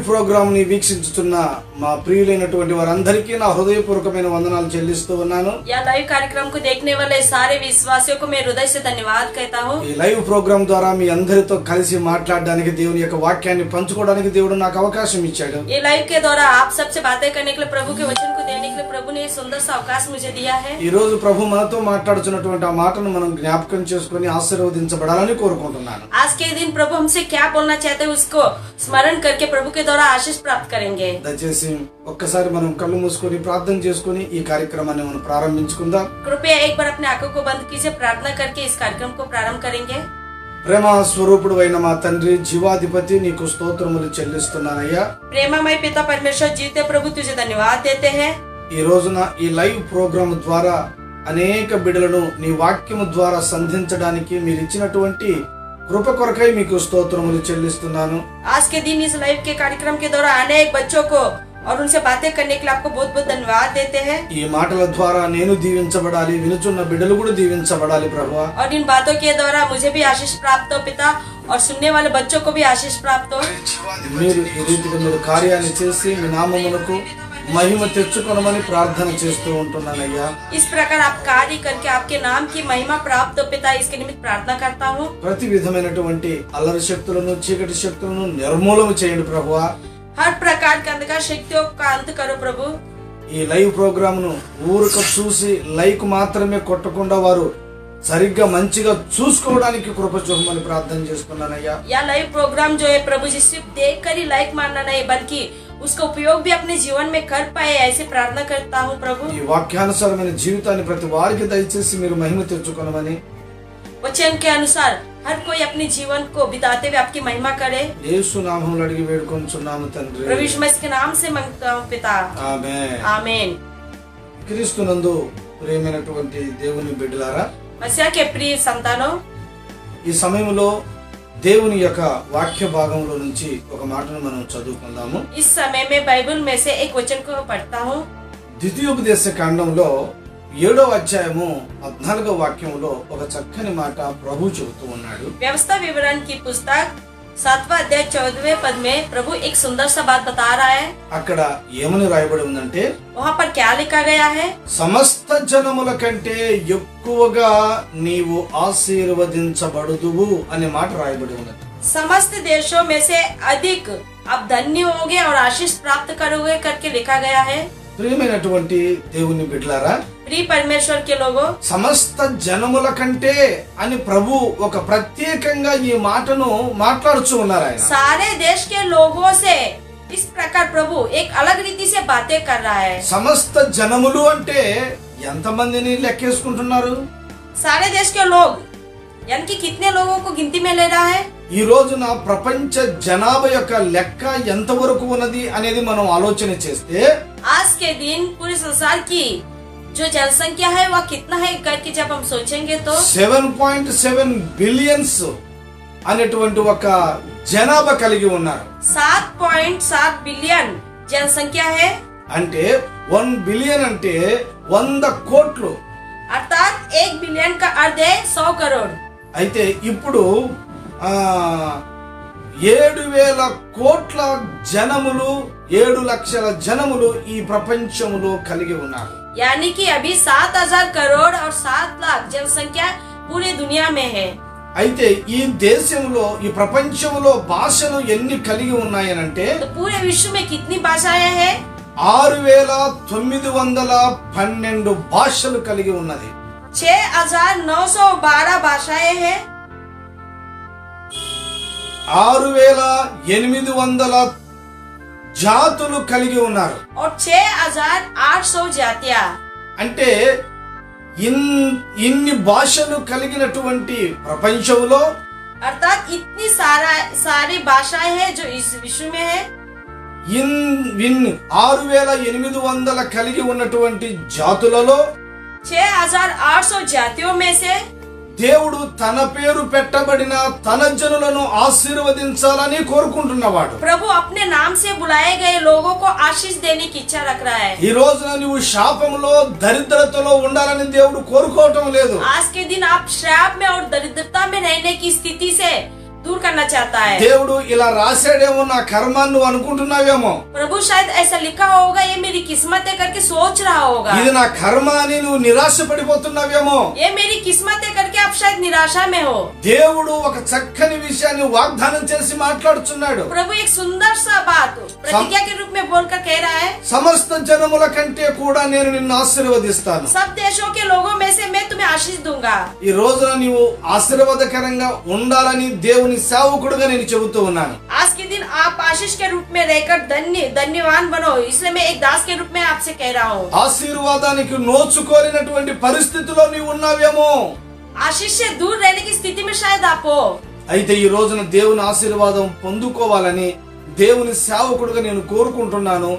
Programme ని వీక్షించుతున్న మా ప్రియులైనటువంటి వారందరికీ నా హృదయపూర్వకమైన వందనాలు చెల్లిస్తూ ఉన్నాను। या लाइव कार्यक्रम को देखने वाले सारे विश्वासियों को मैं हृदय से धन्यवाद कहता हूँ। ఈ లైవ్ ప్రోగ్రామ్ ద్వారా మీ అందరితో కలిసి మాట్లాడడానికి దేవుని యొక్క వాక్యాన్ని పంచుకోవడానికి దేవుడు నాకు అవకాశం ఇచ్చాడు। ये लाइव के द्वारा आप सबसे बातें करने के लिए, प्रभु के वचन को देने के लिए प्रभु ने सुंदर सा अवकाश मुझे दिया है। ఈ రోజు ప్రభు మనతో మాట్లాడుతున్నటువంటి ఆ మాటను మనం జ్ఞాపకం చేసుకొని ఆశీర్వదించబడాలని కోరుకుంటున్నాను। आज के दिन प्रभु हमसे क्या बोलना चाहते हैं उसको स्मरण करके प्रभु के द्वारा आशीष प्राप्त करेंगे। దయచేసి ఒక్కసారి మనం కళ్ళు మూసుకొని ప్రార్థన చేసుకొని ఈ కార్యక్రమాన్ని మనం ప్రారంభించుకుందాం। कृपया एक बार अपने आंखों को बंद कीजिए, प्रार्थना करके इस कार्यक्रम को प्रारंभ करेंगे। ప్రేమ స్వరూపుడు అయిన మా తండ్రి జీవాధిపతి నీకు స్తోత్రములు చెల్లిస్తున్నానయ్యా। प्रेममय पिता परमेश्वर जीते प्रभु तुझे धन्यवाद देते हैं। ఈ రోజున ఈ లైవ్ ప్రోగ్రామ్ ద్వారా అనేక బిడ్డలను నీ వాక్యము ద్వారా సంధించడానికి మీరు ఇచ్చినటువంటి కృప కొరకై మీకు స్తోత్రములు చెల్లిస్తున్నాను। आज के दिन इस लाइव के कार्यक्रम के द्वारा अनेक बच्चों को और उनसे बातें करने के लिए आपको बहुत बहुत धन्यवाद देते हैं। ఈ మాటల ద్వారా నేను దీవించబడాలి, వినుచున్న బిడ్డలు కూడా దీవించబడాలి ప్రభువా। और इन बातों के द्वारा मुझे भी आशीष प्राप्त हो पिता, और सुनने वाले बच्चों को भी आशीष प्राप्त हो। మీరు ఈ రీతిగా మీరు కార్యాన్ని చేసి మీ నామమునకు మహిమ తెచ్చుకొనమని ప్రార్థన చేస్తూ ఉంటున్నానయ్యా। इस प्रकार आप कार्य करके आपके नाम की महिमा प्राप्त हो पिता, इसके निमित्त प्रार्थना करता हूँ। ప్రతి విధమైనటువంటి అల్లరి శక్తులను చీకటి శక్తులను నిర్మూలన చేయండి ప్రభువా। हर प्रकार के अंधकार शक्तियों का अंत करो प्रभु। ఈ లైవ్ ప్రోగ్రామ్ ను ఊరక చూసి లైక్ మాత్రమే కొట్టకుండా వారు సరిగ్గా మంచిగా చూసుకోవడానికి కృప చూపమని ప్రార్థన చేస్తున్నానయ్యా। या लाइव प्रोग्राम जो है प्रभु जी सिर्फ देख कर ही लाइक मानना नहीं, बल्कि उसका उपयोग भी अपने जीवन में कर पाए, ऐसे प्रार्थना करता हूँ प्रभु। ఈ వాక్యానుసారమైన జీవితాన్ని ప్రతి వారికి దయచేసి మీరు మహిమ తెచ్చుకొనమని वचन के अनुसार हर कोई अपने जीवन को बिताते हुए आपकी महिमा करे। యేసు నామములో అడిగి వేడుకొంచున్నాము తండ్రి, प्रभु यीशु मसीह के नाम से मांगता हूँ पिता, ఆమేన్। आमीन। క్రీస్తునందు ప్రియమైనటువంటి దేవుని బిడ్డలారా, मसीह के प्रिय संतानों, ఈ సమయంలో దేవుని యొక్క వాక్య భాగంలో నుంచి ఒక మాటను మనం చదువుకుందాము। इस समय में बाइबल में से एक वचन को पढ़ता हूँ। ద్వితీయోపదేశ కాండంలో 7వ అధ్యాయము 14వ వాక్యంలో ఒక చక్కని మాట ప్రభు చెబుతూ ఉన్నాడు। व्यवस्था विवरण की पुस्तक 7वां अध्याय 14वें पद में प्रभु एक सुंदर सा बात बता रहा है। అక్కడ ఏమని రాయబడి ఉందంటే, वहाँ पर क्या लिखा गया है? సమస్త జనముల కంటే ఎక్కువగా నీవు ఆశీర్వదించబడుదువు అనే మాట రాయబడి ఉన్నది। समस्त देशों में से अधिक आप धन्य होगे और आशीष प्राप्त करोगे करके लिखा गया है। ప్రియమైనటువంటి దేవుని బిడ్డలారా, प्रिय परमेश्वर के लोगों, సమస్త జనముల కంటే అని ప్రభు ఒక ప్రత్యేకంగా ఈ మాటను మాట్లాడుచూ ఉన్నారు ఆయన। सारे देश के लोगों से इस प्रकार प्रभु एक अलग रीति से बातें कर रहा है। సమస్త జనములు అంటే ఎంతమందిని లెక్కేసుకుంటున్నారు? सारे देश के लोग यानी कि कितने लोगों को गिनती में ले रहा है? ఈ రోజున ప్రపంచ జనాభా యొక్క లెక్క ఎంత వరకు ఉన్నది అనేది మనం ఆలోచన చేస్తే, आज के दिन पूरे संसार की जो जनसंख्या है वह कितना है करके जब हम सोचेंगे तो 7.7 బిలియన్స్ అనేటువంటి ఒక జనాభా కలిగి ఉన్నారు। 7.7 బిలియన్ जनसंख्या है। అంటే 1 బిలియన్ అంటే 100 కోట్లు। अर्थात 1 बिलियन का अर्थ है 100 करोड़। అయితే ఇప్పుడు 7,000 కోట్ల జనములు, 7 లక్షల జనములు ఈ ప్రపంచములో కలిగి ఉన్నారు। यानी कि अभी 7,000 करोड़ और 7 लाख जनसंख्या पूरी दुनिया में है। అయితే ఈ దేశంలో ఈ ప్రపంచంలో భాషలు ఎన్ని కలిగి ఉన్నాయనంటే तो पूरे विश्व में कितनी भाषाएं हैं? 6,912 భాషలు కలిగి ఉన్నది। 6,912 भाषाएं हैं। 6,800 జాతులు కలిగి ఉన్నారు। और 6,800 जातियां। అంటే ఇన్ని భాషలు కలిగినటువంటి ప్రపంచంలో अर्थात इतनी सारी भाषाएं हैं जो इस विश्व में है। 6,800 కలిగి ఉన్నటువంటి జాతులలో 6,800 जातियों में से దేవుడు తన పేరు పెట్టబడిన తన జనులను ఆశీర్వదించాలని కోరుకుంటున్నవాడు। प्रभु अपने नाम से बुलाए गए लोगों को आशीष देने की इच्छा रख रहा है। ఈ రోజున నువ్వు శాపంలో దరిద్రతలో ఉండాలని దేవుడు కోరుకోవటం లేదు। आज के दिन आप श्राप में और दरिद्रता में रहने की स्थिति से दूर करना चाहता है। దేవుడు ఇలా రాశాడేమో నా కర్మ అని నువ్వు అనుకుంటున్నావేమో, प्रभु शायद ऐसा लिखा होगा, ये मेरी किस्मत है करके सोच रहा होगा। ఇది నా కర్మ అని నువ్వు నిరాశ పడిపోతున్నావేమో। ये मेरी किस्मत है करके आप शायद निराशा में हो। దేవుడు ఒక చక్కని విషయాన్ని వాగ్దానం చేసి మాట్లాడుచున్నాడు। प्रभु एक सुंदर सा बात प्रतिज्ञा के रूप में बोलकर कह रहा है, సమస్త జనముల కంటే కూడా నేను నిన్ను ఆశీర్వదిస్తాను। सब देशों के लोगों में से मैं तुम्हें आशीष दूंगा। ఈ రోజున నీవు ఆశీర్వాదకరంగా ఉండాలని దేవుని సేవకుడుగా నేను చెబుతూ ఉన్నాను। आज के दिन आप आशीष के रूप में रहकर धन्यवान बनो, इसलिए मैं एक दास के रूप में आपसे कह रहा हूँ। ఆశీర్వాదానికి నోచుకోలేనటువంటి పరిస్థితిలో నీవు ఉన్నావేమో, आशीष से दूर रहने की स्थिति में शायद आप हो। అయితే ఈ రోజున దేవుని ఆశీర్వాదం పొందుకోవాలని దేవుని సేవకుడుగా నేను కోరుకుంటున్నాను।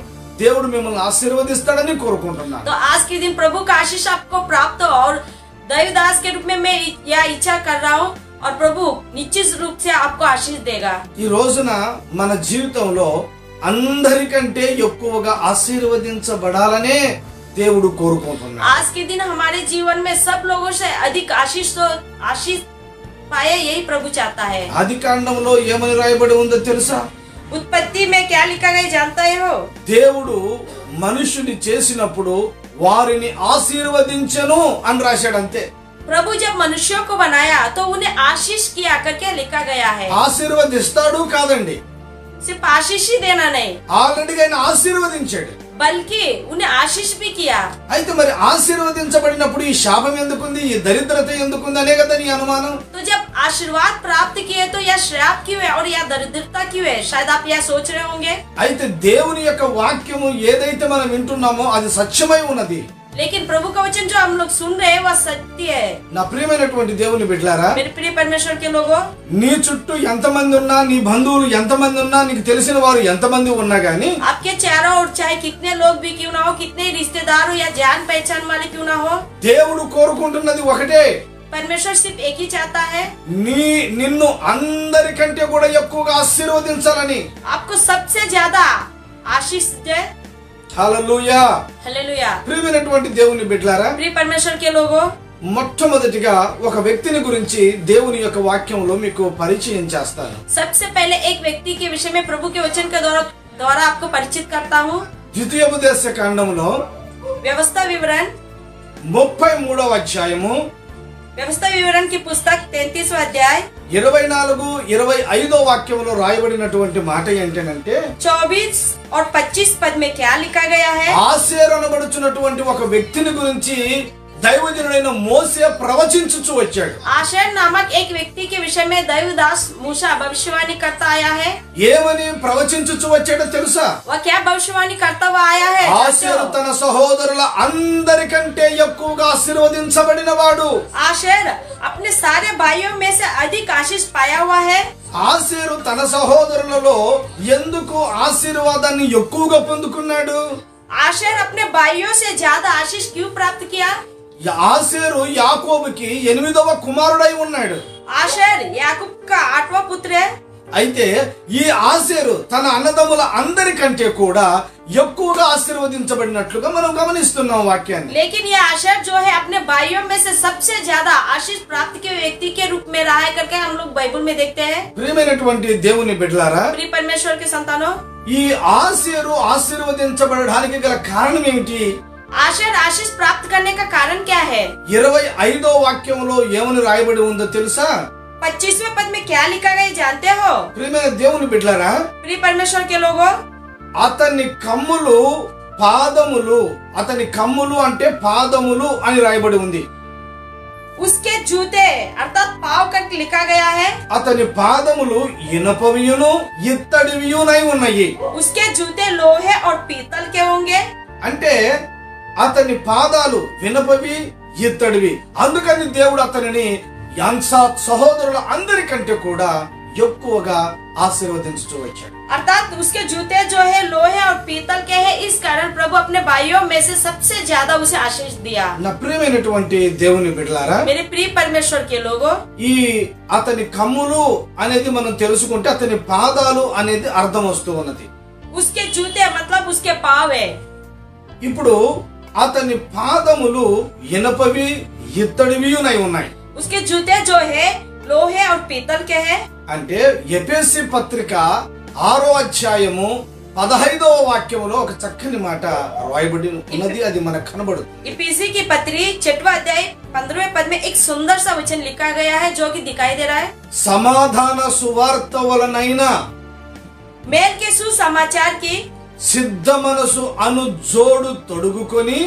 దేవుడు మిమ్మల్ని ఆశీర్వదిస్తాడని కోరుకుంటున్నాను। तो आज के दिन प्रभु का आशीष आपको प्राप्त हो और दैवदास के रूप में मैं यह इच्छा कर रहा हूँ और प्रभु निश्चित रूप से आपको आशीष देगा। ఈ రోజున మన జీవితంలో అందరికంటే ఎక్కువగా ఆశీర్వదించబడాలనే దేవుడు కోరుకుంటున్నాడు। आज के दिन हमारे जीवन में सब लोगों से अधिक आशीष पाए, यही प्रभु चाहता है। ఆదికాండంలో ఏమని రాయబడి ఉందో తెలుసా? उत्पत्ति में क्या लिखा गया जानते हो? దేవుడు మనుషుని చేసినప్పుడు వారిని ఆశీర్వదించెను అని రాశాడు అంతే। प्रभु जब मनुष्यों को बनाया तो उन्हें आशीष किया करके लिखा गया है। ఆశీర్వదిస్తాడు కాదండి, सिर्फ आशीष ही देना नहीं, ఆల్రెడీ ఆయన ఆశీర్వదించాడు। बल्कि उन्हें आशीष भी किया। అయితే మరి ఆశీర్వదించబడినప్పుడు ఈ శాపం ఎందుకుంది, ఈ దరిద్రత ఎందుకుంది అనే కదా నీ అనుమానం। तो जब आशीर्वाद प्राप्त किए तो यह श्राप क्यों है और यह दरिद्रता क्यों है, शायद आप यह सोच रहे होंगे। అయితే దేవుని యొక్క వాక్యము ఏదైతే మనం వింటున్నామో అది సత్యమై ఉన్నది। लेकिन प्रभु का वचन जो हम लोग सुन रहे हैं वह सत्य है। నా ప్రియమైనటువంటి దేవుని బిడ్డలారా, मेरे प्रिय परमेश्वर के लोगों, నీ చుట్టూ ఎంతమంది ఉన్నా, నీ బంధువులు ఎంతమంది ఉన్నా, నీకు తెలిసిన వారు ఎంతమంది ఉన్నా గానీ आपके चारों ओर चाहे कितने लोग भी क्यों ना हो, कितने रिश्तेदार हो या जान पहचान वाले क्यों ना हो, దేవుడు కోరుకుంటున్నది ఒకటే, परमेश्वर सिर्फ एक ही चाहता है, నిన్ను అందరికంటే కూడా ఎక్కువగా ఆశీర్వదించాలని। आपको सबसे ज्यादा आशीष दे। హల్లెలూయా। हालेलुया। ప్రియమైనటువంటి దేవుని బిడ్డలారా, प्रिय परमेश्वर के लोगों, మొట్టమొదటిగా ఒక వ్యక్తిని గురించి దేవుని యొక్క వాక్యంలో మీకు పరిచయం చేస్తాను। सबसे पहले एक व्यक्ति के विषय में प्रभु के वचन के द्वारा आपको परिचित करता हूँ। ద్వితీయోపదేశ కాండంలో व्यवस्था विवरण 33వ అధ్యాయము व्यवस्था विवरण की पुस्तक 33वां अध्याय 24-25 వాక్యంలో రాయబడినటువంటి మాట ఏంటంటే 24 और 25 पद में क्या लिखा गया है? ఆసేరు అనబడుచున్నటువంటి ఒక వ్యక్తిని గురించి దైవజనుడైన మోసే ప్రవచించుచు వచ్చాడు। आशेर नामक एक व्यक्ति के विषय में दैवदास मूसा भविष्यवाणी करता आया है। ఏమని ప్రవచించుచు వచ్చాడో తెలుసా? वह क्या भविष्यवाणी करता हुआ आया है? ఆసేరు తన సహోదరుల అందరికంటే ఎక్కువగా ఆశీర్వదించబడినవాడు। आशेर अपने सारे भाइयों में से अधिक आशीष पाया हुआ है। ఆసేరు తన సహోదరులలో ఎందుకు ఆశీర్వాదాన్ని ఎక్కువగా పొందుకున్నాడు? आशेर अपने भाइयों से ज्यादा आशीष क्यों प्राप्त किया? ఆసేరు యాకోబుకి 8వ కుమారుడై ఉన్నాడు। आशेर याकूब का 8वां पुत्र है। అయితే ఈ ఆసేరు తన అన్నదమ్ముల అందరికంటే కూడా ఎక్కువగా ఆశీర్వదించబడినట్లుగా మనం గమనిస్తున్నాం వాక్యాన్ని। लेकिन ये आशेर जो है अपने भाइयों में से सबसे ज्यादा आशीष प्राप्त के व्यक्ति के रूप में रहा है करके हम लोग बाइबल में देखते हैं। ప్రియమైనటువంటి దేవుని బిడ్డలారా, प्रिय परमेश्वर के संतानों, ఈ ఆసేరు ఆశీర్వదించబడడానికి గల కారణం ఏమిటి? आशेर आशीष प्राप्त करने का कारण क्या है? 25వ వాక్యంలో ఏమని రాయబడి ఉందో తెలుసా? 25वें पद में क्या लिखा गया जानते हो? ప్రియమైన దేవుని బిడ్డలారా, प्रिय परमेश्वर के लोगों, అతని కమ్ములు పాదములు, అతని కమ్ములు అంటే పాదములు అని రాయబడి ఉంది। उसके जूते अर्थात पाव करके लिखा गया है। అతని పాదములు ఇనపవియును ఇత్తడివియునై ఉన్నాయి। उसके जूते लोहे और पीतल के होंगे। అంటే అతని పాదాలు వినపవి ఇత్తడివి। అందుకని దేవుడు అతనిని సహోదరుల అందరికంటే కూడా ఎక్కువగా ఆశీర్వదించుతూ వచ్చాడు। अर्थात उसके जूते जो है लोहे और पीतल के हैं, इस कारण प्रभु अपने भाइयों में से सबसे ज्यादा उसे आशीष दिया। నా ప్రియమైనటువంటి దేవుని బిడ్డలారా, मेरे प्रिय परमेश्वर के लोगों, ఈ అతని కమ్ములు అనేది మనం తెలుసుకుంటే అతని పాదాలు అనేది అర్థం వస్తూ ఉన్నది। उसके जूते मतलब उसके पाव है। ఇప్పుడు అతని పాదములు ఇనపవి ఇత్తడివియునై ఉన్నాయి। उसके जूते जो है लोहे और पीतल के हैं। అంటే ఎఫెసీ పత్రిక 6వ అధ్యాయము 15వ వాక్యములో ఒక చక్కని మాట రాయబడి ఉన్నది, అది మనకు కనబడుతుంది. इफिसी की पत्री 6वां अध्याय 15वें पद में एक सुंदर सा वचन लिखा गया है जो कि दिखाई दे रहा है। సమాధాన సువార్త వలనైన मेल के सुसमाचार की సిద్ధ మనసు అను జోడు తొడుగుకొని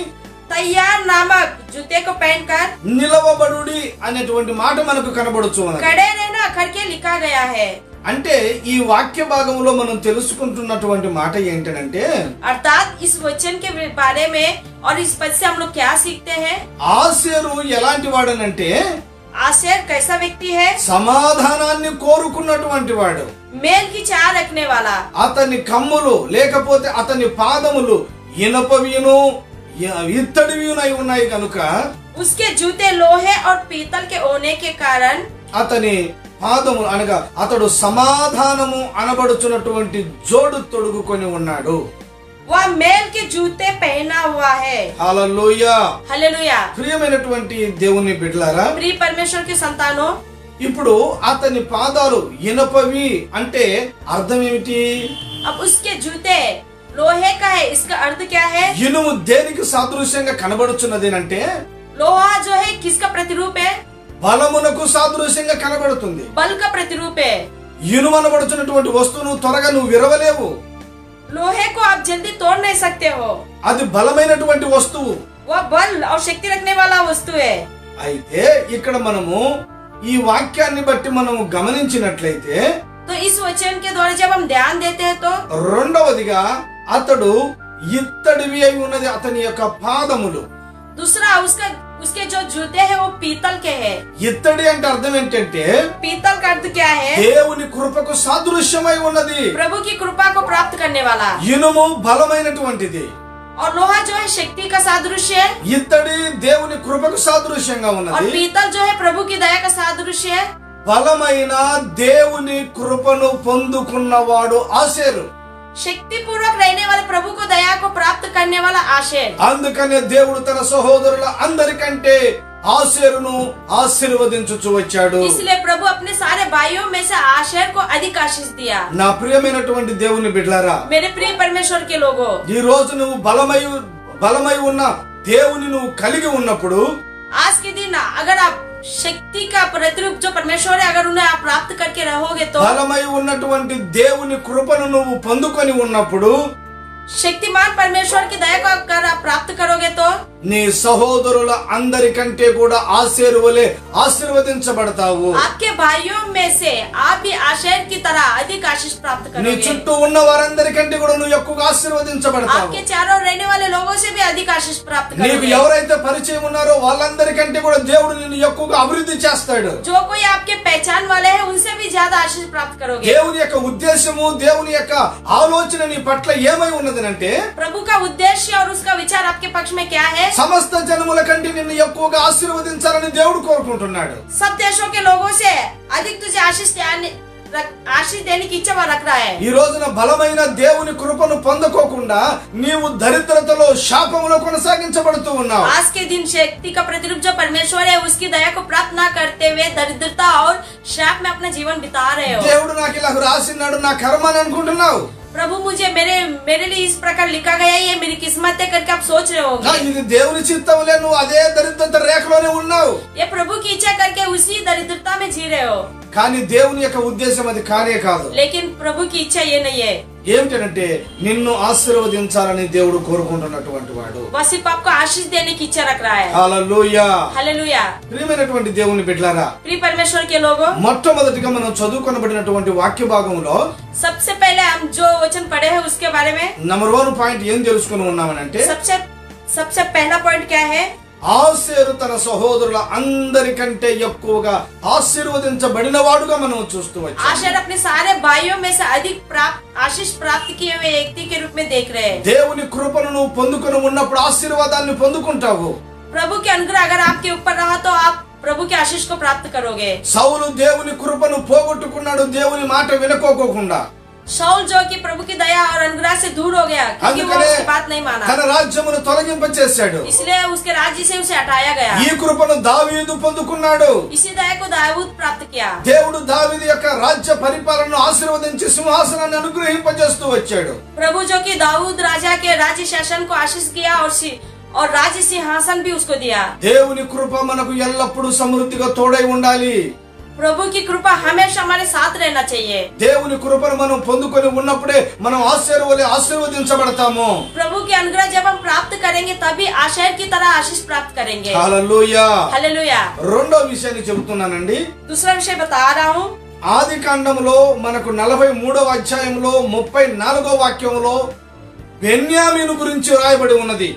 तैयार नामक जूते को पहनकर నిలవబడుడి అనేటువంటి మాట మనకు కనబడుచు ఉన్నది. खड़े रहना करके लिखा गया है। అంటే ఈ వాక్య భాగంలో మనం తెలుసుకుంటున్నటువంటి మాట ఏంటంటే, अर्थात इस वचन के बारे में और इस पद से हम लोग क्या सीखते हैं। ఆసేరు ఎలాంటి వాడనంటే आशेर कैसा व्यक्ति है? సమాధానాన్ని కోరుకున్నటువంటి వాడు. मेल की चाह रखने वाला। అతని కమ్ములు లేకపోతే అతని పాదములు ఇనపవిను ఇత్తడివినై ఉన్నాయి కనుక उसके जूते लोहे और पीतल के होने के कारण అతని పాదములు అనగా అతడు సమాధానము అనబడుచున్నటువంటి జోడు తొడుగుకొని ఉన్నాడు. वह मेल के जूते पहना हुआ है। హల్లెలూయా. हालेलुया। ప్రియమైనటువంటి దేవుని బిడ్డలారా, प्रिय परमेश्वर के संतानों, ఇప్పుడు అతని పాదాలు ఇనపవి అంటే అర్థం ఏమిటి? अब उसके जूते लोहे का है, इसका अर्थ क्या है? ఇనుము దేనికి సాదృశ్యంగా కనబడుచున్నది అంటే लोहा जो है किसका प्रतिरूप है? బలమునకు సాదృశ్యంగా కనబడుతుంది. बल का प्रतिरूप है। ఇనుము అనబడుచున్నటువంటి వస్తువును త్వరగా నువ్వు విరవలేవు. लोहे को आप जल्दी तोड़ नहीं सकते हो, అది బలమైనటువంటి వస్తువు. वह बल और शक्ति रखने वाला वस्तु है। అయితే ఇక్కడ మనము ఈ వాక్యాన్ని బట్టి మనము గమనించినట్లయితే तो इस वचन के द्वारा जब हम ध्यान देते हैं तो రెండవదిగా అతడు ఇత్తడివి అయి ఉన్నది అతని యొక్క పాదములు. दूसरा उसके जो जूते हैं वो पीतल के हैं। ఇత్తడి అంటే అర్థం ఏంటంటే पीतल का अर्थ क्या है? దేవుని కృపకు సాదృశ్యమై ఉన్నది. प्रभु की कृपा को प्राप्त करने वाला। ఇనుము బలమైనటువంటిది. और लोहा जो है शक्ति का सादृश्य है, ఇత్తడి దేవుని కృపకు సాదృశ్యంగా और ఉన్నది. पीतल जो है प्रभु की दया का सादृश्य है। బలమైన దేవుని కృపను పొందుకున్నవాడు ఆషేరు. शक्ति पूर्वक रहने वाले प्रभु को दया को प्राप्त करने वाला आशेर। అందుకనే దేవుడు తన సహోదరుల అందరికంటే ఆషేరును ఆశీర్వదించుచు వచ్చాడు. इसलिए प्रभु अपने सारे भाइयों में से आशेर को अधिक आशीष दिया। నా ప్రియమైనటువంటి దేవుని బిడ్డలారా, मेरे प्रिय परमेश्वर के लोगों, ఈ రోజు నువ్వు బలమై ఉన్న దేవుని నువ్వు కలిగి ఉన్నప్పుడు आज के दिन अगर आप शक्ति का प्रतिरूप जो परमेश्वर है अगर उन्हें आप प्राप्त करके रहोगे तो బలమై ఉన్నటువంటి దేవుని కృపను నువ్వు పొందుకొని ఉన్నప్పుడు शक्तिमान परमेश्वर की दया को अगर आप प्राप्त करोगे तो నీ సహోదరుల అందరికంటే కూడా ఆషేరు వలె ఆశీర్వదించబడతావు. आपके भाइयों में से आप भी आशेर की तरह अधिक आशीष प्राप्त నీ करोगे। చుట్టూ ఉన్న వారందరికంటే కూడా నువ్వు ఎక్కువగా ఆశీర్వదించబడతావు. आपके चारों रहने वाले लोगों से भी अधिक आशीष प्राप्त నీకు करोगे। ఎవరైతే పరిచయం ఉన్నారో వాళ్ళందరికంటే కూడా దేవుడు నిన్ను ఎక్కువగా అభివృద్ధి చేస్తాడు. जो कोई आपके पहचान वाले हैं उनसे भी ज्यादा आशीष प्राप्त करोगे। దేవుని యొక్క ఉద్దేశము దేవుని యొక్క ఆలోచన నీ పట్ల ఏమై ఉన్నదనంటే प्रभु का उद्देश्य और उसका विचार आपके पक्ष में क्या है? సమస్త జనముల కంటే నిన్ను ఎక్కువగా ఆశీర్వదించాలని దేవుడు కోరుకుంటున్నాడు. सब देशों के लोगों से अधिक तुझे आशीष देने की इच्छा वह रख रहा है। ఈ రోజున బలమైన దేవుని కృపను పొందుకోకుండా నీవు దరిద్రతలో శాపములో కొనసాగించబడుతూ ఉన్నావు. आज के दिन शक्ति का प्रतिरूप जो परमेश्वर है उसकी दया को प्राप्त न करते हुए दरिद्रता और शाप में अपना जीवन बिता रहे हो। దేవుడు నాకు ఇలా రాసినాడు నా కర్మ అని అనుకుంటున్నావు. प्रभु मुझे मेरे लिए इस प्रकार लिखा गया है, ये मेरी किस्मत है करके आप सोच रहे होगे। ఇది దేవుని చిత్తములే, నువ్వు అదే దరిద్రత రేఖలోనే ఉన్నావు. ये प्रभु की इच्छा करके उसी दरिद्रता में जी रहे हो, కానీ దేవుని యొక్క ఉద్దేశం అది కానే కాదు. लेकिन प्रभु की इच्छा ये नहीं है। ఏమిటంటే నిన్ను ఆశీర్వదించాలని దేవుడు కోరుకుంటున్నటువంటి వాడు. वह सिर्फ आपको आशीष देने की इच्छा रख रहा है। హల్లెలూయా. हालेलुया। ప్రియమైనటువంటి దేవుని బిడ్డలారా, प्रिय परमेश्वर के लोगों, మొట్టమొదటిగా మనం చదువుకొనబడినటువంటి వాక్య భాగంలో सबसे पहले हम जो वचन पढ़े हैं उसके बारे में నంబర్ 1 పాయింట్ ఏం తెలుసుకుని ఉన్నామనంటే सबसे पहला पॉइंट क्या है? ఆషేరు తన సహోదరుల అందరికంటే ఎక్కువగా ఆశీర్వదించబడిన వాడుగా మనం చూస్తూ వచ్చాం. आशेर अपने सारे भाइयों में से अधिक आशीष प्राप्त किए हुए व्यक्ति के रूप में देख रहे हैं। దేవుని కృపను నువ్వు పొందుకొని ఉన్నప్పుడు ఆశీర్వాదాన్ని పొందుకుంటావు. प्रभु के अनुग्रह अगर आपके ऊपर रहा तो आप प्रभु के आशीष को प्राप्त करोगे। సౌలు దేవుని కృపను పోగొట్టుకున్నాడు దేవుని మాట వినుకోకుండా. शाऊल जो कि प्रभु की दया और अनुग्रह से दूर हो गया क्योंकि वो అందుకనే उसकी बात नहीं माना, తన రాజ్యమును తొలగింపచేశాడు. इसलिए उसके राज्य से उसे हटाया गया। ఈ కృపను దావీదు పొందుకున్నాడు. इसी दया को दाऊद प्राप्त किया। దేవుడు దావీదు యొక్క రాజ్య పరిపాలనను ఆశీర్వదించి సింహాసనాన్ని అనుగ్రహింపజేస్తూ వచ్చాడు. प्रभु जो कि दाऊद राजा के राज्य शासन को आशीष किया और राज्य सिंहासन भी उसको दिया। దేవుని కృప మనకు ఎల్లప్పుడూ సమృద్ధిగా తోడై ఉండాలి. प्रभु की कृपा हमेशा हमारे साथ रहना चाहिए। దేవుని కృపను మనం పొందుకొని ఉన్నప్పుడే మనం ఆశీర్వదించబడతాము. प्रभु के अनुग्रह जब हम प्राप्त करेंगे तभी आशय की तरह आशीष प्राप्त करेंगे। హల్లెలూయా. हालेलुया। రెండో విషయాన్ని చెబుతున్నానండి. दूसरा विषय बता रहा हूँ। ఆది కాండంలో మనకు 43వ అధ్యాయంలో 34వ వాక్యంలో బెన్యామీను గురించి రాయబడి ఉన్నది.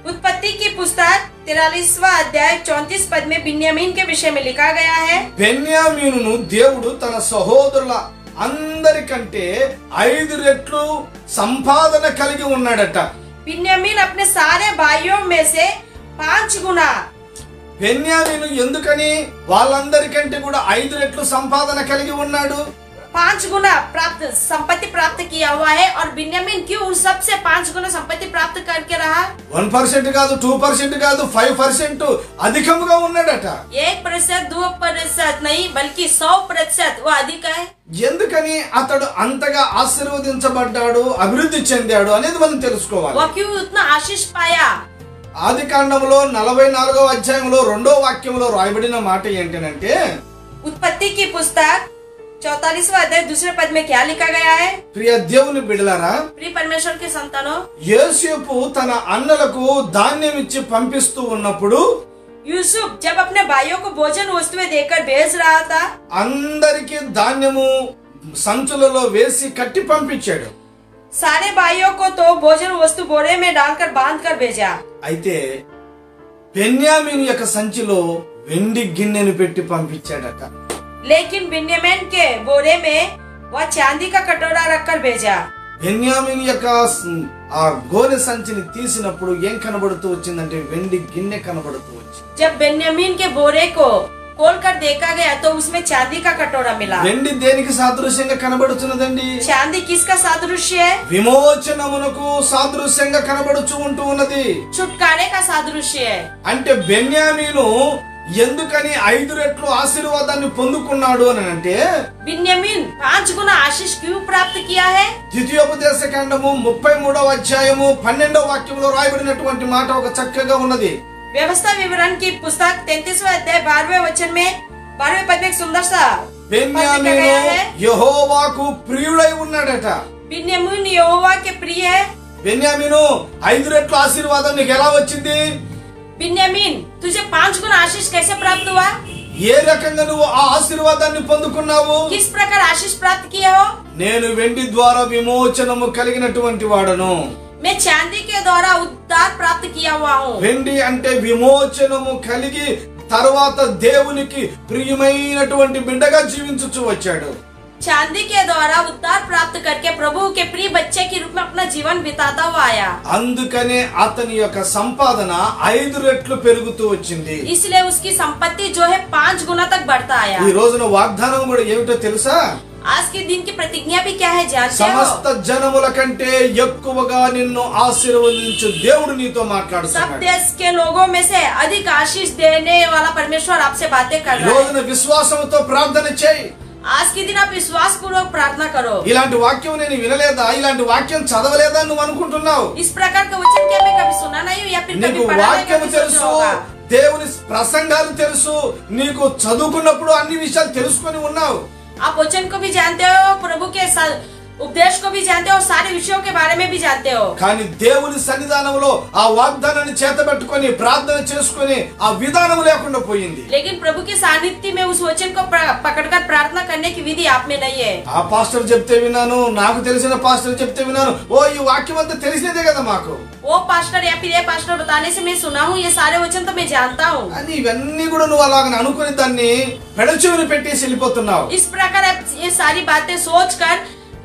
उत्पत्ति की पुस्तक 43वां अध्याय 34 पद में बिन्यामीन के विषय में लिखा गया है। బెన్యామీనును దేవుడు తన సహోదరుల అందరికంటే 5 రెట్లు సంపాదన కలిగి ఉన్నాడట. बिन्यामीन अपने सारे भाइयों में से 5 गुना। బెన్యామీను ఎందుకని వాళ్ళందరికంటే కూడా 5 రెట్లు సంపాదన కలిగి ఉన్నాడు? 5 गुना प्राप्त संपत्ति प्राप्त किया हुआ है। और बिन्यामीन क्यों उन सबसे 5 गुना संपत्ति प्राप्त करके रहा? 1% కాదు, 2% కాదు, 5% అధికంగా ఉన్నాడట. 1%, 2% नहीं बल्कि 100% वो अधिक है। ఎందుకని అతడు అంతగా ఆశీర్వదించబడ్డాడు, అభివృద్ధి చెందాడు అనేది మనం తెలుసుకోవాలి. वो क्यों उतना आशीष पाया? ఆది కాండంలో 44వ అధ్యాయంలో 2వ వాక్యంలో రాయబడిన మాట ఏంటంటే, उत्पत्ति की पुस्तक 44वां अध्याय दूसरे पद में क्या लिखा गया है? ప్రియ దేవుని బిడ్డలారా, प्रिय परमेश्वर के संतानों, యోసేపు తన అన్నలకు ధాన్యం ఇచ్చి పంపిస్తూ ఉన్నప్పుడు यूसुफ जब अपने भाइयों को भोजन वस्तुएं देकर भेज रहा था, అందరికి ధాన్యము సంచులలో వేసి కట్టి పంపించాడు. सारे भाइयों को तो भोजन वस्तु बोरे में डालकर बांध कर भेजा। అయితే బెన్యామీను యొక్క సంచిలో వెండి గిన్నెను పెట్టి పంపించాడట. लेकिन बिन्यामीन के बोरे में वह चांदी का कटोरा रखकर भेजा। బెన్యామీను యొక్క ఆ గోనె సంచిని తీసినప్పుడు ఏం కనబడుతూ వచ్చిందంటే వెండి గిన్నె కనబడుతూ వచ్చింది. जब बिन्यामीन के बोरे को खोलकर देखा गया तो उसमें चांदी का कटोरा मिला। వెండి దేనికి సాదృశ్యంగా కనబడుతున్నదండి? चांदी किसका सादृश्य है? విమోచనమునకు సాదృశ్యంగా కనబడుచు ఉంటూ ఉన్నది. छुटकारे का सादृश्य है। అంటే బెన్యామీను ఎందుకని 5 రెట్లు ఆశీర్వాదాన్ని పొందుకున్నాడు అని అంటే, बिन्यामीन 5 गुना आशीष क्यों प्राप्त किया है? ద్వితీయోపదేశ కాండము 33వ అధ్యాయము 12వ వాక్యంలో రాయబడినటువంటి మాట ఒక చక్కగా ఉన్నది. व्यवस्था विवरण की पुस्तक 33वां अध्याय 12वें वचन में 12वें पद में एक सुंदर सा బెన్యామీను యెహోవాకు ప్రియుడై ఉన్నాడట. बिन्यामीन यहोवा के प्रिय है। బెన్యామీను 5 రెట్లు ఆశీర్వాదం నీకు ఎలా వచ్చింది? बिन्यामीन तुझे 5 गुना आशीष कैसे प्राप्त हुआ? ఏ రకంగా నువ్వు ఆ ఆశీర్వాదాన్ని పొందుకున్నావు? किस प्रकार आशीष प्राप्त किए हो? నేను వెండి ద్వారా విమోచనము కలిగినటువంటి వాడను. मैं चांदी के द्वारा उद्धार प्राप्त किया हुआ हूँ। వెండి అంటే విమోచనము కలిగి తర్వాత దేవునికి ప్రియమైనటువంటి బిడ్డగా జీవించుచు వచ్చాడు. चांदी के द्वारा उद्धार प्राप्त करके प्रभु के प्रिय बच्चे के रूप में अपना जीवन बिताता हुआ आया। అందుకనే అతని యొక్క సంపాదన 5 రెట్లు పెరుగుతూ వచ్చింది. इसलिए उसकी संपत्ति जो है 5 गुना तक बढ़ता आया। ఈ రోజున వాగ్దానం కూడా ఏమిటో తెలుసా? आज के दिन की प्रतिज्ञा भी क्या है जानते हो? సమస్త జనముల కంటే ఎక్కువగా నిన్ను ఆశీర్వదించు దేవుడు నీతో सब మాట్లాడుతున్నాడు. देश के लोगों में से अधिक आशीष देने वाला परमेश्वर आपसे बातें कर ఈ रहा है। రోజున విశ్వాసంతో ప్రార్థన చేయి. आज के दिन आप विश्वास पूर्वक प्रार्थना करो। ఇలాంటి వాక్యం నేను వినలేదా, ఇలాంటి వాక్యం చదవలేదా నువ్వు అనుకుంటున్నావు? इस प्रकार का वचन क्या मैं कभी सुना नहीं हूँ या फिर నీకు कभी पढ़ा नहीं, వాక్యం कभी सुना తెలుసు, होगा। దేవుని ప్రసంగాలు తెలుసు, నీకు చదువుకున్నప్పుడు అన్ని విషయాలు తెలుసుకొని ఉన్నావు. आप वचन को भी जानते हो, प्रभु के उपदेश को भी जानते हो, सारे विषयों के बारे में भी जानते हो। కానీ దేవుని సన్నిధానంలో ఆ వాగ్దానాన్ని చేతబెట్టుకొని ప్రార్థన చేసుకొని ఆ విధానం లేకుండా పోయింది. लेकिन प्रभु के सानिध्य में उस वचन को पकड़कर प्रार्थना करने की विधि आप में नहीं है। ఆ పాస్టర్ చెప్తే విన్నాను, నాకు తెలిసిన పాస్టర్ చెప్తే విన్నాను, ఓ ఈ వాక్యం అంతా తెలిసినదే కదా మాకు वो पास्टर या फिर ये पास्टर बताने से मैं सुना हूँ, ये सारे वचन तो मैं जानता हूँ। అని ఇవన్నీ కూడా నువ్వు అలాగ అనుకుని దాన్ని పెడచెవిని పెట్టేసి వెళ్ళిపోతున్నావు. इस प्रकार आप ये सारी बातें सोच कर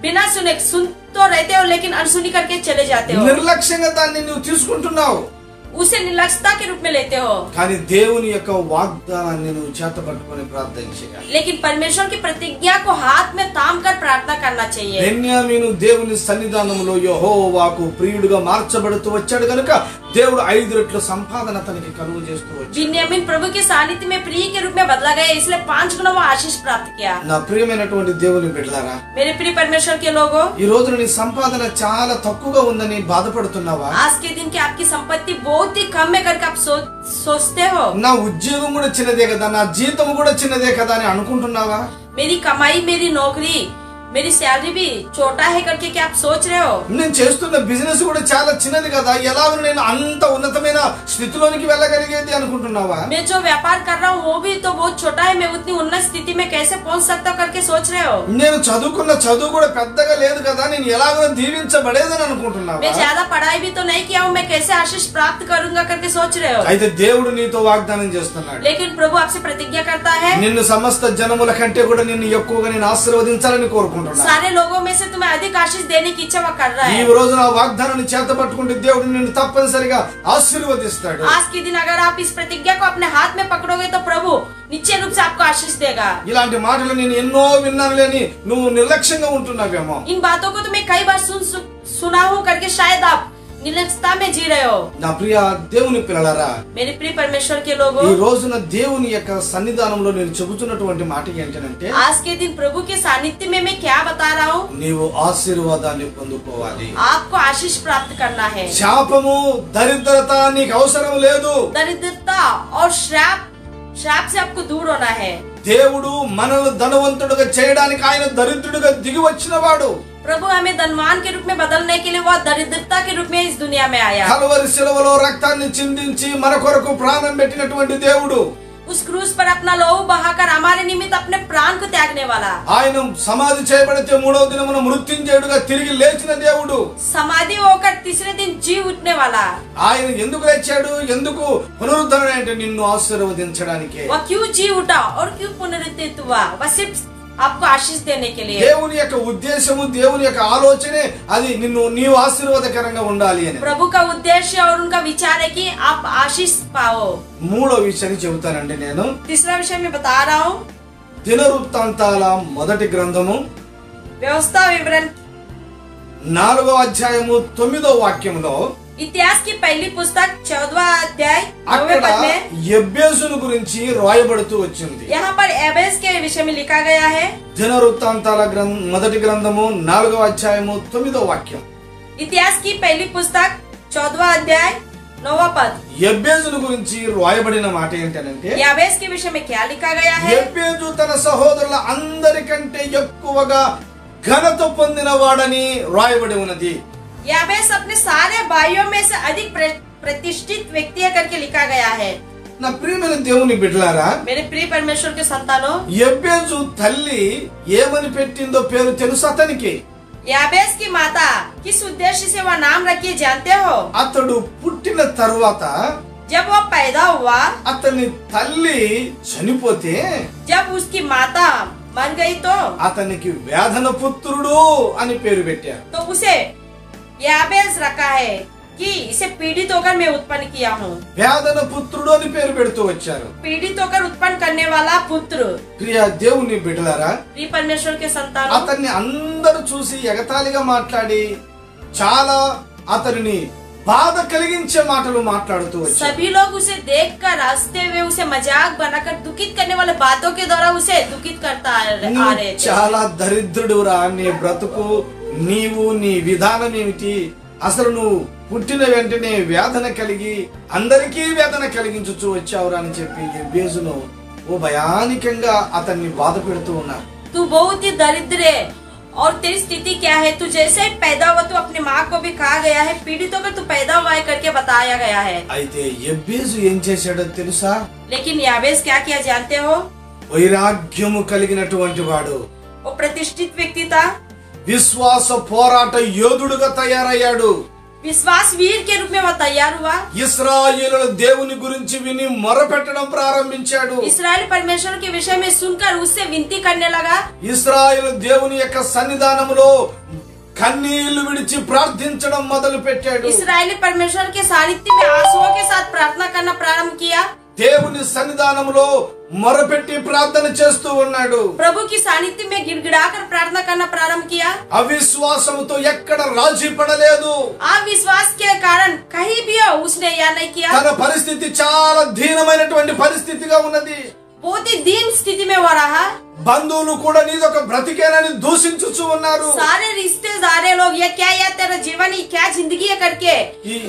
बिना सुने सुन तो रहते हो लेकिन अनसुनी करके चले जाते हो। నిర్లక్ష్యంగా దాన్ని నువ్వు తీసుకుంటున్నావు. उसे निर्लक्षता के रूप में लेते हो। కానీ దేవుని యొక్క వాగ్దానాన్ని నువ్వు చేతపట్టుకొని ప్రార్థన చేయాలి. लेकिन परमेश्वर की प्रतिज्ञा को हाथ में थाम कर प्रार्थना करना चाहिए। బెన్యామీను దేవుని సన్నిధానంలో యెహోవాకు ప్రియుడిగా మార్చబడుతూ వచ్చాడు గనుక దేవుడు 5 రెట్ల సంపాదన తనకి కలుగు చేస్తూ వచ్చాడు. बिन्यामीन प्रभु के सानिध्य में प्रिय के रूप में बदला गया, इसलिए 5 गुना वो आशीष प्राप्त किया। నా ప్రియమైనటువంటి దేవుని బిడ్డలారా, मेरे प्रिय परमेश्वर के लोगों, ఈ రోజు నీ సంపాదన చాలా తక్కువగా ఉందని బాధపడుతున్నావా? आज के दिन की आपकी संपत्ति बहुत ही कम है करके आप सोचते हो। నా ఉద్యోగం కూడా చిన్నదే కదా, నా జీతం కూడా చిన్నదే కదా అని అనుకుంటున్నావా? मेरी कमाई, मेरी नौकरी, मेरी सैलरी भी छोटा है करके क्या आप सोच रहे हो? నేను చేస్తున్న బిజినెస్ కూడా చాలా చిన్నది కదా, ఎలా నేను అంత ఉన్నతమైన స్థితిలోనికి వెళ్ళగలిగేది అనుకుంటున్నావా? मैं जो व्यापार कर रहा हूँ वो भी तो बहुत छोटा है, मैं उतनी उन्नत स्थिति में कैसे पहुँच सकता हूँ करके सोच रहे हो? నేను చదువుకున్న చదువు కూడా పెద్దగా లేదు కదా, నేను ఎలాగో దీవించబడేదని అనుకుంటున్నావా? मैं ज्यादा पढ़ाई भी तो नहीं किया हूँ, मैं कैसे आशीष प्राप्त करूंगा करके सोच रहे हो? అయితే దేవుడు నీతో వాగ్దానం చేస్తున్నాడు. लेकिन प्रभु आपसे प्रतिज्ञा करता है, నిన్ను సమస్త జనముల కంటే కూడా నిన్ను ఎక్కువగా నేను ఆశీర్వదించాలని కోరుకుంటున్నాను. सारे लोगों में से तुम्हें अधिक आशीष देने की इच्छा वो कर रहा ఈ है। రోజు నా వాగ్దానాన్ని చేతపట్టుకుంటే దేవుడు నిన్ను తప్పనిసరిగా ఆశీర్వదిస్తాడు. आज के दिन अगर आप इस प्रतिज्ञा को अपने हाथ में पकड़ोगे तो प्रभु निश्चय रूप से आपको आशीष देगा। ఇలాంటి మాటలు నేను ఎన్నో విన్నానులేని నువ్వు నిర్లక్ష్యంగా ఉంటున్నావేమో. इन बातों को तो मैं कई बार सुना हूँ करके शायद आप निर्लक्षता में जी रहे हो। నా ప్రియ దేవుని పిల్లలారా, मेरे प्रिय परमेश्वर के लोगों, ఈ రోజున దేవుని యొక్క సన్నిధానంలో నేను చెబుతున్నటువంటి మాట ఏంటంటే, आज के दिन प्रभु के सानिध्य में मैं क्या बता रहा हूँ, నీవు ఆశీర్వాదాన్ని పొందుకోవాలి. आपको आशीष प्राप्त करना है। శాపము దరిద్రత నీకు అవసరం లేదు. दरिद्रता और श्राप से आपको दूर होना है। దేవుడు మనల్ని ధనవంతుడుగా చేయడానికి ఆయన దరిద్రుడిగా దిగి వచ్చినవాడు. प्रभु हमें धनवान के रूप में बदलने के लिए वह दरिद्रता के रूप में इस दुनिया में आया। కల్వరి శిలువలో రక్తాన్ని చిందించి మన కొరకు ప్రాణం పెట్టినటువంటి దేవుడు, उस क्रूज पर अपना लहू बहाकर हमारे निमित्त अपने प्राण को त्यागने वाला, ఆయన సమాధి చేయబడితే 3వ దినమున మృత్యుంజయుడుగా తిరిగి లేచిన దేవుడు, समाधि होकर तीसरे दिन जी उठने वाला, ఆయన ఎందుకు లేచాడు, ఎందుకు పునరుద్ధరణ అంటే నిన్ను ఆశీర్వదించడానికి. वह क्यों जी उठा और क्यों पुनरुत्थित हुआ, वह सिर्फ आपको आशीष देने के लिए। దేవుని యొక్క ఉద్దేశము, దేవుని యొక్క ఆలోచనే అది నీవు ఆశీర్వాదకరంగా ఉండాలి అని. प्रभु का उद्देश्य और उनका विचार है कि आप आशीष पाओ। 3వ విషయాన్ని చెబుతానండి నేను. तीसरा विषय मैं बता रहा हूँ, దినవృత్తాంతాల మొదటి గ్రంథము व्यवस्था विवरण 4వ అధ్యాయము 9వ వాక్యంలో इतिहास की पहली पुस्तक 14वां अध्याय 9वें అక్కడ पद में యెబెసును గురించి రాయబడుతూ వచ్చింది. यहाँ पर एबेस के विषय में लिखा गया है। దినవృత్తాంతాల మొదటి గ్రంథము 4వ అధ్యాయము 9వ వాక్యం. इतिहास की पहली पुस्तक 14वां अध्याय 9वां पद। యెబెసును గురించి రాయబడిన మాట ఏంటంటే, याबेस के विषय में क्या लिखा गया है? యెబెసు తన సహోదరుల అందరికంటే ఎక్కువగా ఘనత పొందిన వాడని రాయబడి ఉన్నది. याबेस अपने सारे भाइयों में से अधिक प्रतिष्ठित व्यक्ति है करके लिखा गया है। నా ప్రియమైన దేవుని బిడ్డలారా, मेरे प्रिय परमेश्वर के संतानों, యెబెసు తల్లి ఏమని పెట్టిందో పేరు తెలుసా అతనికి? याबेस की माता किस उद्देश्य से वह नाम रखी जानते हो? అతడు పుట్టిన తరువాత जब वह पैदा हुआ, అతని తల్లి చనిపోతే जब उसकी माता मर गई तो అతనికి వేదన పుత్రుడు అని పేరు పెట్టారు. तो उसे याबेस रखा है कि इसे पीड़ित होकर मैं उत्पन्न किया हूँ। వేదన పుత్రుడు అని పేరు పెడుతూ వచ్చారు. पीड़ित होकर उत्पन्न करने वाला पुत्र। ప్రియ దేవుని బిడ్డలారా, प्रिय परमेश्वर के संतानों, అతన్ని అందరూ చూసి ఎగతాళిగా మాట్లాడి చాలా అతనిని బాధ కలిగించే మాటలు మాట్లాడుతూ వచ్చారు. सभी लोग उसे देखकर हंसते हुए उसे मजाक बनाकर दुखित करने वाले बातों के द्वारा उसे दुखित करता आ रहे थे। చాలా దరిద్రుడురా, నీ బ్రతుకు, నీవు, నీ విధానం ఏమిటి, అసలు నువ్వు పుట్టిన వెంటనే వేదన కలిగి అందరికీ వేదన కలిగించు వచ్చావురా అని చెప్పి యెబెసును ఓ భయానికంగా అతన్ని బాధ పెడుతూ ఉన్నారు. तू बहुत ही दरिद्र है और तेरी स्थिति क्या है, तू जैसे ही पैदा हुआ तू अपनी माँ को भी कहा गया है, पीड़ित होकर तू पैदा हुआ है करके बताया गया है। అయితే యెబెసు ఏం చేశాడో తెలుసా? लेकिन याबेस क्या किया जानते हो? వైరాగ్యము కలిగినటువంటి వాడు, वो प्रतिष्ठित व्यक्ति था, విశ్వాస పోరాట యోధుడుగా తయారయ్యాడు. विश्वास वीर के रूप में वह तैयार हुआ। ఇశ్రాయేలుల దేవుని గురించి విని మొరపెట్టడం ప్రారంభించాడు. इस्राएल परमेश्वर के विषय में सुनकर उससे विनती करने लगा। ఇశ్రాయేలు దేవుని యొక్క సన్నిధానములో కన్నీళ్లు విడిచి ప్రార్థించడం మొదలు పెట్టాడు. इस्राएली परमेश्वर के सानिध्य में आंसुओं के साथ प्रार्थना करना प्रारंभ किया. దేవుని సన్నిధానంలో మొరపెట్టి ప్రార్థన చేస్తూ ఉన్నాడు. प्रभु की सानिध्य में गिड़गिड़ाकर प्रार्थना करना प्रारंभ किया. అవిశ్వాసముతో ఎక్కడ రాజీ పడలేదు. अविश्वास के कारण कहीं भी उसने यह नहीं किया. తన పరిస్థితి చాలా దీనమైనటువంటి పరిస్థితిగా ఉన్నది. बहुत ही दीन स्थिति में हो रहा. బంధువులు కూడా నీదొక బ్రతికేనని దూషించుచు ఉన్నారు. सारे रिश्तेदार लोग ये क्या तेरा जीवन ही क्या जिंदगी है करके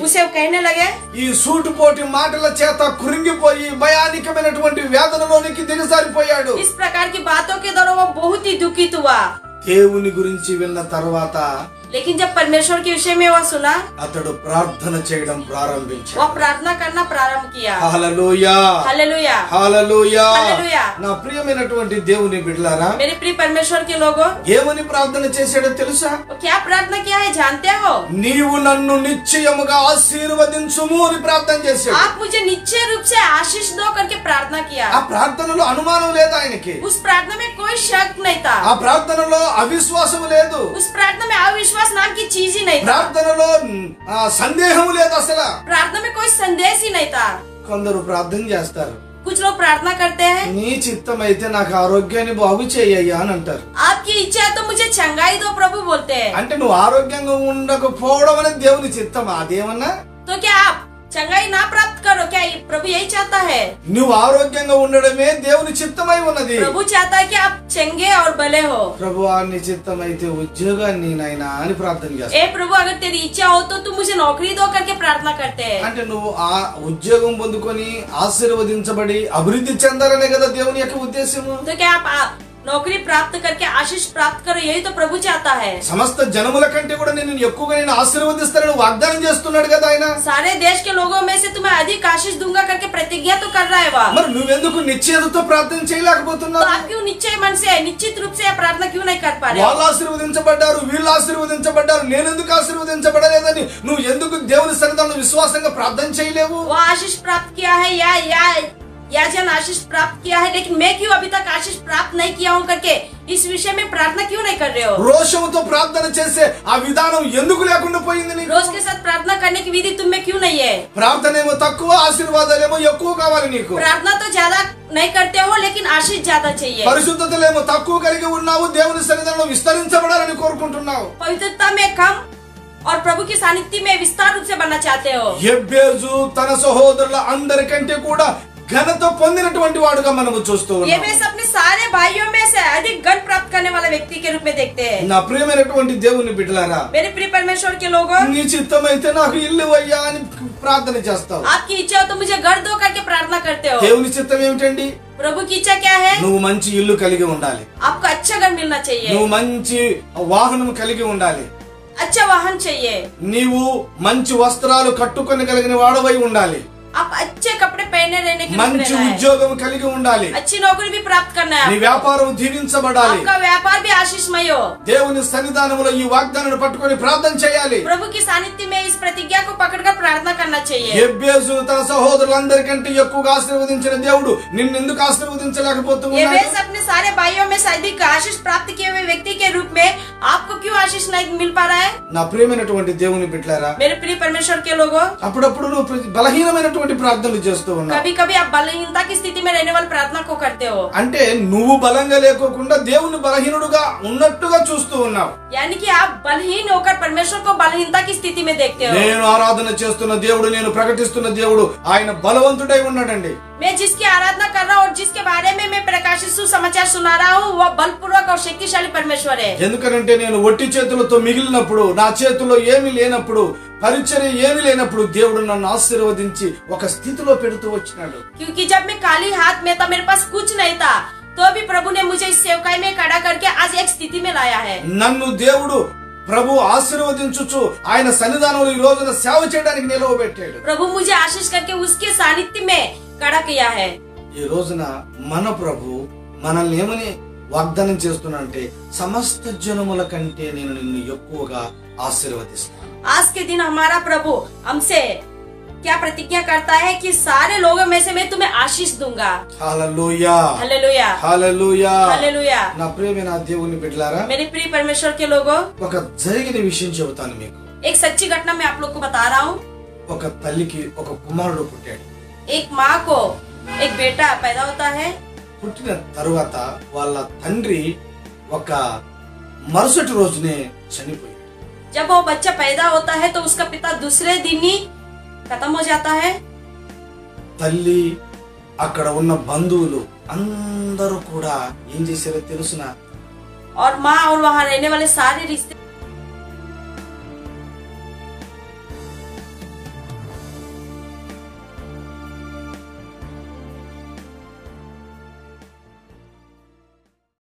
उसे कहने लगे. ఈ సూటుపోటి మాటల చేత కురింగిపోయి భయానికమైనటువంటి వేదనలోనికి దిగజారిపోయాడు. इस प्रकार की बातों के दौरान वो बहुत ही दुखित हुआ. దేవుని గురించి విన్న తర్వాత लेकिन जब परमेश्वर के विषय में वो सुना, అతడు ప్రార్థన చేయడం ప్రారంభించాడు. वो प्रार्थना करना प्रारंभ किया. హల్లెలూయా, हालेलुया, హల్లెలూయా. हालेलुया. నా ప్రియమైనటువంటి దేవుని బిడ్డలారా, मेरे प्रिय परमेश्वर के लोगों, ఏమని ప్రార్థన చేశాడో తెలుసా? वो क्या प्रार्थना किया है जानते हो? నీవు నన్ను నిశ్చయముగా ఆశీర్వదించుము అని ప్రార్థన చేశాడు. आप मुझे निश्चय रूप से आशीष दो करके प्रार्थना किया. ఆ ప్రార్థనలో అనుమానం లేదు ఆయనకి. उस प्रार्थना में कोई शक नहीं था. ఆ ప్రార్థనలో అవిశ్వాసం లేదు. उस प्रार्थना में अविश्वास नाम की चीज ही नहीं था. ప్రార్థనలో సందేహం లేదు అసలు. प्रार्थना में कोई संदेश ही नहीं था. కొందరు ప్రార్థన చేస్తారు, कुछ लोग प्रार्थना करते हैं, నీ చిత్తం అయితే నాకు ఆరోగ్యాన్ని బాగు చేయ్యా అని అంటారు. आपकी इच्छा है तो मुझे चंगाई दो प्रभु बोलते हैं. అంటే నువ్వు ఆరోగ్యంగా ఉండకపోవడం అనేది దేవుని చిత్తం. అదేమన్నా तो क्या आप चंगाई ना प्राप्त करो? क्या प्रभु यही चाहता है? నువ్వు ఆరోగ్యంగా ఉండడమే దేవుని చిత్తమై ఉన్నది. प्रभु चाहता है कि आप चंगे और भले हो. ప్రభువా నీ చిత్తం అయితే ఉద్యోగాన్ని నాయనా అని ప్రార్థన చేస్తావు. ए प्रभु अगर तेरी इच्छा हो तो तू मुझे नौकरी दो करके प्रार्थना करते हैं. అంటే నువ్వు ఆ ఉద్యోగం పొందుకొని ఆశీర్వదించబడి అభివృద్ధి చెందాలనే కదా దేవుని యొక్క ఉద్దేశము. तो क्या आप नौकरी प्राप्त करके आशीष प्राप्त करो, यही तो प्रभु चाहता है. సమస్త జనముల కంటే కూడా నేను ఎక్కువగా నేను ఆశీర్వదిస్తానని వాగ్దానం చేస్తున్నాడు కదా ఆయన. सारे देश के लोगों में से तुम्हें अधिक आशीष दूंगा करके प्रतिज्ञा तो कर रहा है वह. మరి నువ్వెందుకు నిశ్చయతతో ప్రార్థన तो చేయలేకపోతున్నావు? आप क्यों निश्चय मन से निश्चित रूप से प्रार्थना क्यों नहीं कर पा रहे हो? వాళ్ళు ఆశీర్వదించబడ్డారు, వీళ్ళు ఆశీర్వదించబడ్డారు, నేను ఎందుకు ఆశీర్వదించబడలేదని నువ్వు ఎందుకు దేవుని సన్నిధానంలో విశ్వాసంగా ప్రార్థన చేయలేవు? वो आशीष प्राप्त किया है या जन आशीष प्राप्त किया है, लेकिन मैं क्यों अभी तक आशीष प्राप्त नहीं किया हूँ करके इस विषय में प्रार्थना क्यों नहीं कर रहे हो? రోషముతో ప్రార్థన చేసే ఆ విధానం ఎందుకు లేకుండా పోయింది నీకు? रोज के साथ प्रार्थना करने की विधि तुम में क्यों नहीं है? ప్రార్థన ఏమో తక్కువ, ఆశీర్వాదాలేమో ఎక్కువ కావాలి నీకు. प्रार्थना तो ज्यादा नहीं करते हो लेकिन आशीष ज्यादा चाहिए. పరిశుద్ధతలేమో తక్కువ కలిగి ఉన్నావు, దేవుని సన్నిధానంలో విస్తరించబడాలని కోరుకుంటున్నావు. पवित्रता में कम और प्रभु की सानिध्य में विस्तार रूप से बनना चाहते हो. యెబ్బేజు తన సహోదరుల అందరికంటే కూడా ఘనత పొందినటువంటి వాడుగా మనము చూస్తూ ये ఉన్నాం. वे अपने सारे भाइयों में से अधिक गण प्राप्त करने वाले व्यक्ति के रूप में देखते हैं. నా ప్రియమైనటువంటి దేవుని బిడ్డలారా, मेरे प्रिय परमेश्वर के लोगों, నీ చిత్తమైతే నాకు ఇల్లు అయ్యా అని ప్రార్థన చేస్తావు. आपकी इच्छा हो तो मुझे घर दो करके प्रार्थना करते हो. దేవుని చిత్తం ఏమిటండి? प्रभु की इच्छा क्या है? నువ్వు మంచి ఇల్లు కలిగి ఉండాలి, आपको अच्छा घर मिलना चाहिए, నువ్వు మంచి వాహనం కలిగి ఉండాలి, अच्छा वाहन चाहिए, నీవు మంచి వస్త్రాలు కట్టుకొనగలిగిన వాడవై ఉండాలి, आप अच्छे कपड़े पहने रहने के लिए మంచి रहना है, ఉద్యోగం కలిగి ఉండాలి, अच्छी नौकरी भी प्राप्त करना నీ है, వ్యాపారం దీవించబడాలి. आपका व्यापार भी आशीषमय हो. దేవుని సన్నిధానంలో ఈ వాగ్దానాన్ని పట్టుకొని ప్రార్థన చేయాలి. प्रभु की सानिध्य में इस प्रतिज्ञा को पकड़कर प्रार्थना करना चाहिए. యెబ్బేజు తన సహోదరులందరికంటే ఎక్కువగా ఆశీర్వదించిన దేవుడు నిన్నెందుకు ఆశీర్వదించలేకపోతూ ये ఉన్నాడు? वे अपने सारे भाइयों में से अधिक आशीष प्राप्त किए हुए व्यक्ति के रूप में आपको क्यों आशीष नहीं मिल पा रहा है? నా ప్రియమైనటువంటి దేవుని బిడ్డలారా, मेरे प्रिय परमेश्वर के लोगों, అప్పుడప్పుడు నువ్వు బలహీనమైనటువంటి ప్రార్థనలు చేస్తూ ఉన్నావు. कभी कभी आप बलहीनता की स्थिति में रहने वाली प्रार्थना को करते हो. అంటే నువ్వు బలంగా లేకోకుండా దేవుని బలహీనుడుగా ఉన్నట్టుగా చూస్తూ ఉన్నావు. यानी कि आप बलहीन होकर परमेश्वर को बलहीनता की स्थिति में देखते हो. నేను ఆరాధన చేస్తున్న దేవుడు, నేను ప్రకటిస్తున్న దేవుడు ఆయన బలవంతుడై ఉన్నాడండి. मैं जिसकी आराधना कर रहा हूँ और जिसके बारे में मैं प्रकाशित सुसमाचार सुना रहा हूँ वह बलपूर्वक और शक्तिशाली परमेश्वर है. ఎందుకనంటే నేను ఒట్టి చేతులతో మిగిలినప్పుడు, నా చేతుల్లో ఏమీ లేనప్పుడు, పరిచర్య ఏమీ లేనప్పుడు దేవుడు నన్ను ఆశీర్వదించి ఒక స్థితిలో పెడుతూ వచ్చినాడు. क्योंकि जब मैं खाली हाथ में था, मेरे पास कुछ नहीं था, तो भी प्रभु ने मुझे इस सेवकाई में खड़ा करके आज एक स्थिति में लाया है. నన్ను దేవుడు ప్రభు ఆశీర్వదించుచు ఆయన సన్నిధానంలో ఈ రోజున సేవ చేయడానికి నిలవబెట్టాడు. प्रभु मुझे आशीष करके उसके सानिध्य में खड़ा किया है. ఈ రోజున మన ప్రభు మనల్ని ఏమని వాగ్దానం చేస్తున్నాడంటే, సమస్త జనముల కంటే నేను నిన్ను ఎక్కువగా ఆశీర్వదిస్తాను. आज के दिन हमारा प्रभु हमसे क्या प्रतिज्ञा करता है कि सारे लोगों में से मैं तुम्हें आशीष दूंगा. హల్లెలూయా, हालेलुया. Hallelujah hallelujah. నా ప్రియమైన దేవుని బిడ్డలారా, मेरे प्रिय परमेश्वर के लोगों, ఒక జరిగిన విషయం చెబుతాను మీకు. एक सच्ची घटना मैं आप लोग को बता रहा हूँ। ఒక తల్లికి ఒక కుమారుడు పుట్టాడు. एक माँ को एक बेटा पैदा होता है। పుట్టిన తరువాత వాళ్ళ తండ్రి ఒక మరుసటి రోజునే చనిపోయాడు. जब वो बच्चा पैदा होता है तो उसका पिता दूसरे दिन ही खत्म हो जाता है। తల్లి అక్కడ ఉన్న బంధువులు అందరూ కూడా ఏం చేశారో తెలుసునా? और माँ और वहाँ रहने वाले सारे रिश्ते